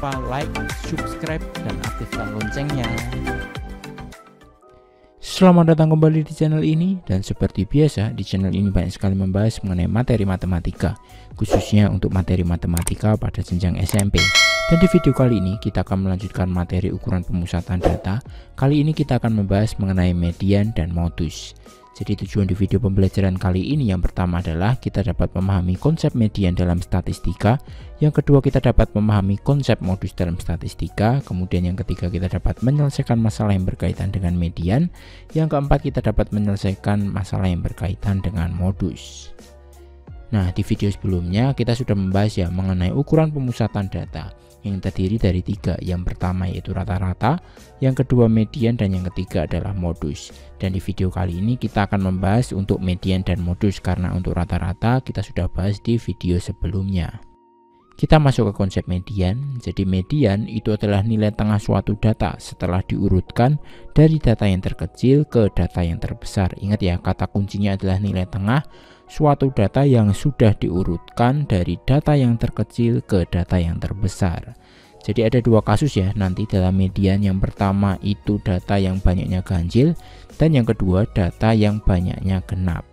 lupa like, subscribe, dan aktifkan loncengnya. Selamat datang kembali di channel ini, dan seperti biasa di channel ini banyak sekali membahas mengenai materi matematika, khususnya untuk materi matematika pada jenjang SMP. Dan di video kali ini kita akan melanjutkan materi ukuran pemusatan data. Kali ini kita akan membahas mengenai median dan modus. Jadi tujuan di video pembelajaran kali ini yang pertama adalah kita dapat memahami konsep median dalam statistika, yang kedua kita dapat memahami konsep modus dalam statistika, kemudian yang ketiga kita dapat menyelesaikan masalah yang berkaitan dengan median, yang keempat kita dapat menyelesaikan masalah yang berkaitan dengan modus. Nah, di video sebelumnya kita sudah membahas ya mengenai ukuran pemusatan data yang terdiri dari tiga. Yang pertama yaitu rata-rata, yang kedua median, dan yang ketiga adalah modus. Dan di video kali ini kita akan membahas untuk median dan modus, karena untuk rata-rata kita sudah bahas di video sebelumnya. Kita masuk ke konsep median. Jadi median itu adalah nilai tengah suatu data setelah diurutkan dari data yang terkecil ke data yang terbesar. Ingat ya, kata kuncinya adalah nilai tengah suatu data yang sudah diurutkan dari data yang terkecil ke data yang terbesar. Jadi ada dua kasus ya nanti dalam median. Yang pertama itu data yang banyaknya ganjil, dan yang kedua data yang banyaknya genap.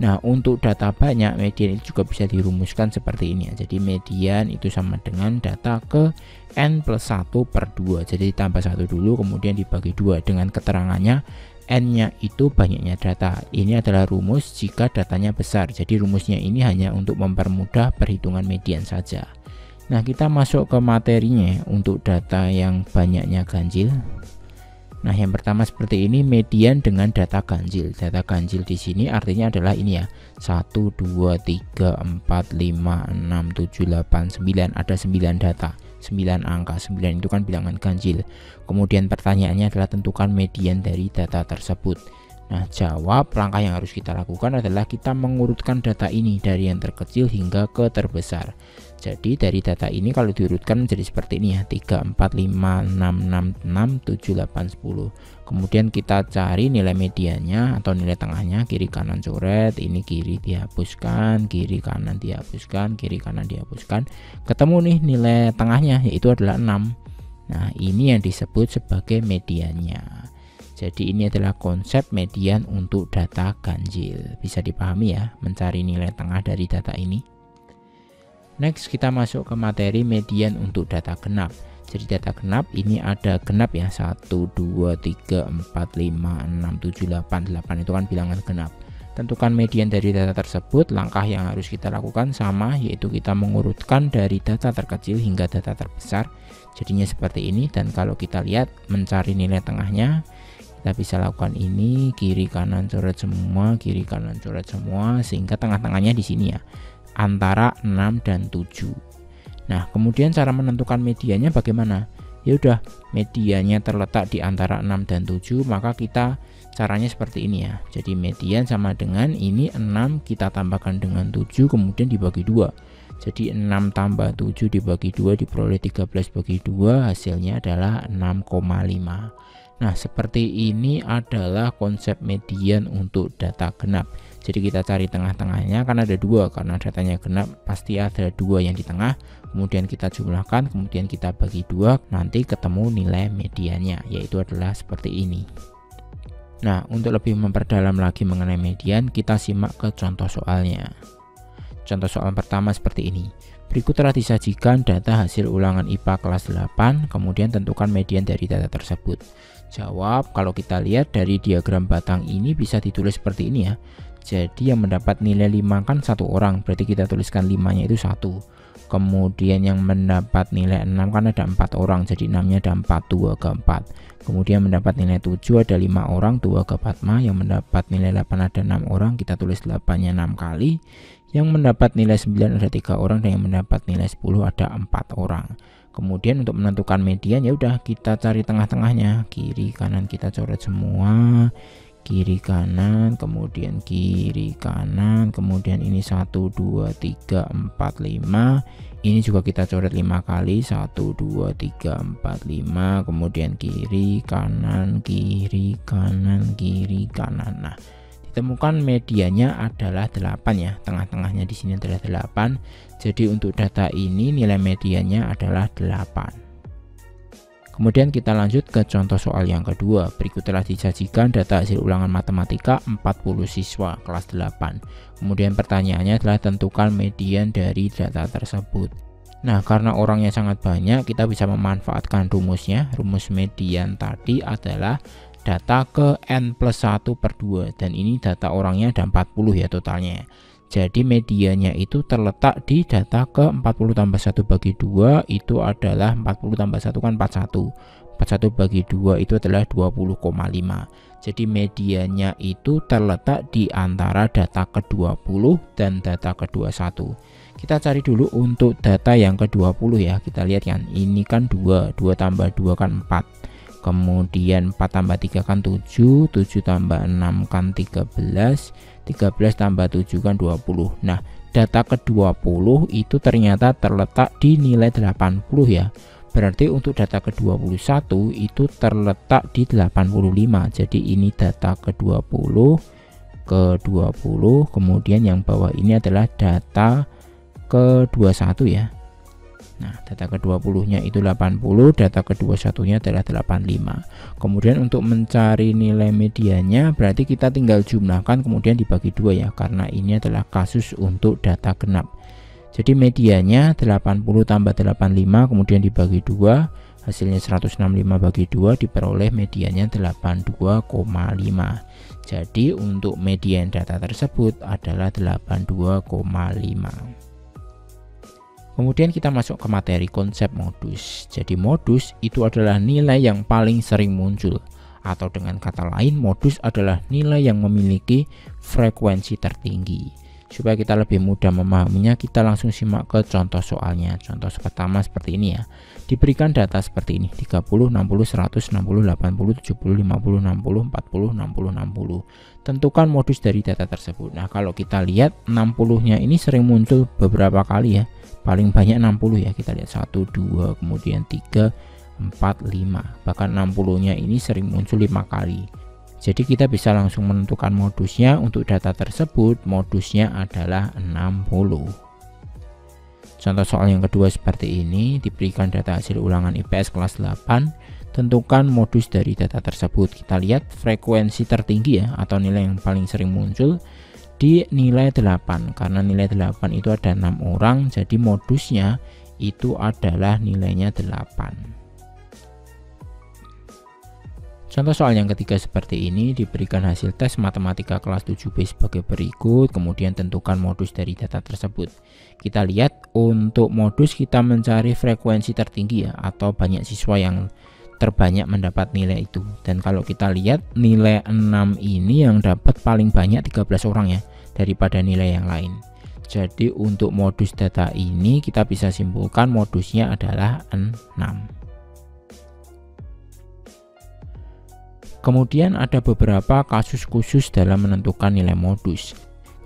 Nah, untuk data banyak, median itu juga bisa dirumuskan seperti ini ya. Jadi median itu sama dengan data ke n plus 1 per 2. Jadi ditambah 1 dulu kemudian dibagi 2 dengan keterangannya n-nya itu banyaknya data. Ini adalah rumus jika datanya besar. Jadi rumusnya ini hanya untuk mempermudah perhitungan median saja. Nah, kita masuk ke materinya untuk data yang banyaknya ganjil. Nah, yang pertama seperti ini, median dengan data ganjil. Data ganjil di sini artinya adalah ini ya, 1, 2, 3, 4, 5, 6, 7, 8, 9. Ada 9 data, 9 angka. 9 itu kan bilangan ganjil. Kemudian pertanyaannya adalah tentukan median dari data tersebut. Nah, jawab langkah yang harus kita lakukan adalah kita mengurutkan data ini dari yang terkecil hingga ke terbesar. Jadi dari data ini kalau diurutkan menjadi seperti ini ya, 3, 4, 5, 6, 6, 6, 7, 8, 10. Kemudian kita cari nilai mediannya atau nilai tengahnya, kiri kanan coret, ini kiri dihapuskan, kiri kanan dihapuskan, kiri kanan dihapuskan. Ketemu nih nilai tengahnya, yaitu adalah 6. Nah, ini yang disebut sebagai mediannya. Jadi ini adalah konsep median untuk data ganjil. Bisa dipahami ya, mencari nilai tengah dari data ini. Next, kita masuk ke materi median untuk data genap. Jadi data genap ini ada genap ya, 1, 2, 3, 4, 5, 6, 7, 8. 8 itu kan bilangan genap. Tentukan median dari data tersebut. Langkah yang harus kita lakukan sama, yaitu kita mengurutkan dari data terkecil hingga data terbesar. Jadinya seperti ini. Dan kalau kita lihat mencari nilai tengahnya, kita bisa lakukan ini, kiri kanan coret semua, kiri kanan coret semua, sehingga tengah-tengahnya di sini ya, antara 6 dan 7. Nah, kemudian cara menentukan mediannya bagaimana? Ya udah, mediannya terletak di antara 6 dan 7, maka kita caranya seperti ini ya. Jadi median sama dengan ini 6 kita tambahkan dengan 7 kemudian dibagi 2. Jadi 6 tambah 7 dibagi 2 diperoleh 13 bagi 2, hasilnya adalah 6,5. Nah, seperti ini adalah konsep median untuk data genap. Jadi kita cari tengah-tengahnya, kan ada 2, karena datanya genap pasti ada 2 yang di tengah. Kemudian kita jumlahkan, kemudian kita bagi 2, nanti ketemu nilai mediannya, yaitu adalah seperti ini. Nah, untuk lebih memperdalam lagi mengenai median, kita simak ke contoh soalnya. Contoh soal pertama seperti ini. Berikut telah disajikan data hasil ulangan IPA kelas 8, kemudian tentukan median dari data tersebut. Jawab, kalau kita lihat dari diagram batang ini bisa ditulis seperti ini ya. Jadi yang mendapat nilai 5 kan 1 orang, berarti kita tuliskan 5-nya itu 1. Kemudian yang mendapat nilai 6 kan ada 4 orang, jadi 6-nya ada 4, 2 ke 4. Kemudian mendapat nilai 7 ada 5 orang, 2 ke 4. Yang mendapat nilai 8 ada 6 orang, kita tulis 8-nya 6 kali. Yang mendapat nilai 9 ada 3 orang, dan yang mendapat nilai 10 ada 4 orang. Kemudian untuk menentukan median ya udah kita cari tengah-tengahnya, kiri kanan kita coret semua, kiri kanan, kemudian kiri kanan, kemudian ini 1, 2, 3, 4, 5. Ini juga kita coret 5 kali, 1, 2, 3, 4, 5, kemudian kiri kanan, kiri kanan, kiri kanan. Nah, ditemukan mediannya adalah 8 ya, tengah-tengahnya di sini adalah 8. Jadi untuk data ini nilai mediannya adalah 8. Kemudian kita lanjut ke contoh soal yang kedua. Berikut telah disajikan data hasil ulangan matematika 40 siswa kelas 8. Kemudian pertanyaannya adalah tentukan median dari data tersebut. Nah, karena orangnya sangat banyak, kita bisa memanfaatkan rumusnya. Rumus median tadi adalah data ke n plus 1 per 2. Dan ini data orangnya ada 40 ya totalnya. Jadi medianya itu terletak di data ke 40 tambah 1 bagi 2 itu adalah 40 tambah 1 kan 41. 41 bagi 2 itu adalah 20,5. Jadi medianya itu terletak di antara data ke-20 dan data ke-21. Kita cari dulu untuk data yang ke-20 ya. Kita lihat kan, ini kan 2 tambah 2 kan 4. Kemudian 4 tambah 3 kan 7, 7 tambah 6 kan 13, 13 tambah 7 kan 20. Nah, data ke-20 itu ternyata terletak di nilai 80 ya. Berarti untuk data ke-21 itu terletak di 85. Jadi ini data ke-20, kemudian yang bawah ini adalah data ke-21 ya. Nah, data ke-20-nya itu 80, data ke-21-nya adalah 85. Kemudian untuk mencari nilai mediannya berarti kita tinggal jumlahkan kemudian dibagi 2 ya, karena ini adalah kasus untuk data genap. Jadi mediannya 80 tambah 85 kemudian dibagi 2, hasilnya 165 bagi 2 diperoleh mediannya 82,5. Jadi untuk median data tersebut adalah 82,5. Kemudian kita masuk ke materi konsep modus. Jadi modus itu adalah nilai yang paling sering muncul, atau dengan kata lain modus adalah nilai yang memiliki frekuensi tertinggi. Supaya kita lebih mudah memahaminya, kita langsung simak ke contoh soalnya. Contoh pertama seperti ini ya. Diberikan data seperti ini, 30, 60, 100, 60, 80, 70, 50, 60, 40, 60, 60. Tentukan modus dari data tersebut. Nah, kalau kita lihat 60-nya ini sering muncul beberapa kali ya. Paling banyak 60 ya. Kita lihat 1, 2, kemudian 3, 4, 5. Bahkan 60-nya ini sering muncul 5 kali. Jadi kita bisa langsung menentukan modusnya. Untuk data tersebut modusnya adalah 60. Contoh soal yang kedua seperti ini. Diberikan data hasil ulangan IPS kelas 8. Tentukan modus dari data tersebut. Kita lihat frekuensi tertinggi ya, atau nilai yang paling sering muncul di nilai 8. Karena nilai 8 itu ada 6 orang, jadi modusnya itu adalah nilainya 8. Contoh soal yang ketiga seperti ini. Diberikan hasil tes matematika kelas 7B sebagai berikut, kemudian tentukan modus dari data tersebut. Kita lihat untuk modus kita mencari frekuensi tertinggi ya, atau banyak siswa yang terbanyak mendapat nilai itu. Dan kalau kita lihat nilai 6 ini yang dapat paling banyak 13 orang ya, daripada nilai yang lain. Jadi untuk modus data ini kita bisa simpulkan modusnya adalah 6. Kemudian ada beberapa kasus khusus dalam menentukan nilai modus.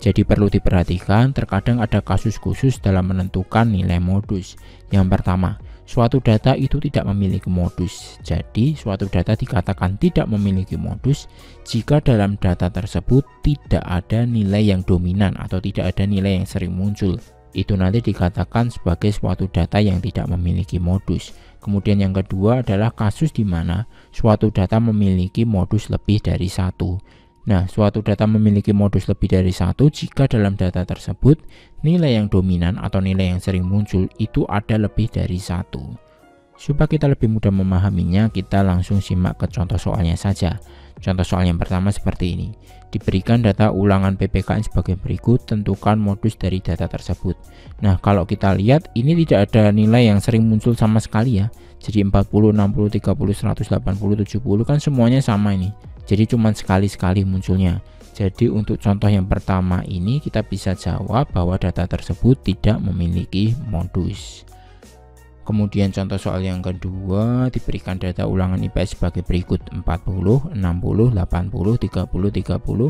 Jadi perlu diperhatikan, terkadang ada kasus khusus dalam menentukan nilai modus. Yang pertama, suatu data itu tidak memiliki modus. Jadi suatu data dikatakan tidak memiliki modus jika dalam data tersebut tidak ada nilai yang dominan atau tidak ada nilai yang sering muncul. Itu nanti dikatakan sebagai suatu data yang tidak memiliki modus. Kemudian yang kedua adalah kasus di mana suatu data memiliki modus lebih dari 1. Nah, suatu data memiliki modus lebih dari 1 jika dalam data tersebut nilai yang dominan atau nilai yang sering muncul itu ada lebih dari 1. Supaya kita lebih mudah memahaminya, kita langsung simak ke contoh soalnya saja. Contoh soal yang pertama seperti ini. Diberikan data ulangan PPKN sebagai berikut, tentukan modus dari data tersebut. Nah, kalau kita lihat ini tidak ada nilai yang sering muncul sama sekali ya. Jadi 40, 60, 30, 100, 80, 70 kan semuanya sama ini. Jadi cuma sekali-sekali munculnya. Jadi untuk contoh yang pertama ini kita bisa jawab bahwa data tersebut tidak memiliki modus. Kemudian contoh soal yang kedua, diberikan data ulangan IPS sebagai berikut, 40, 60, 80, 30, 30,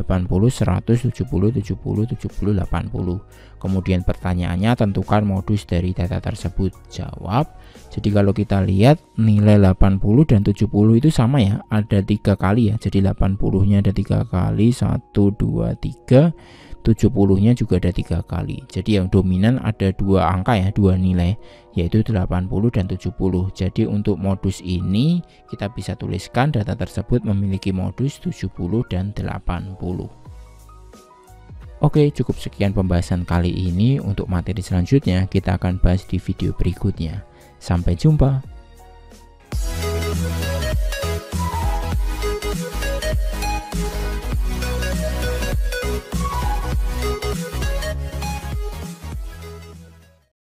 80, 100, 70, 70, 70, 80. Kemudian pertanyaannya, tentukan modus dari data tersebut. Jawab. Jadi kalau kita lihat nilai 80 dan 70 itu sama ya, ada 3 kali ya. Jadi 80-nya ada 3 kali, 1, 2, 3. 70-nya juga ada 3 kali. Jadi yang dominan ada 2 angka ya, 2 nilai, yaitu 80 dan 70. Jadi untuk modus ini kita bisa tuliskan data tersebut memiliki modus 70 dan 80. Oke, cukup sekian pembahasan kali ini. Untuk materi selanjutnya kita akan bahas di video berikutnya. Sampai jumpa.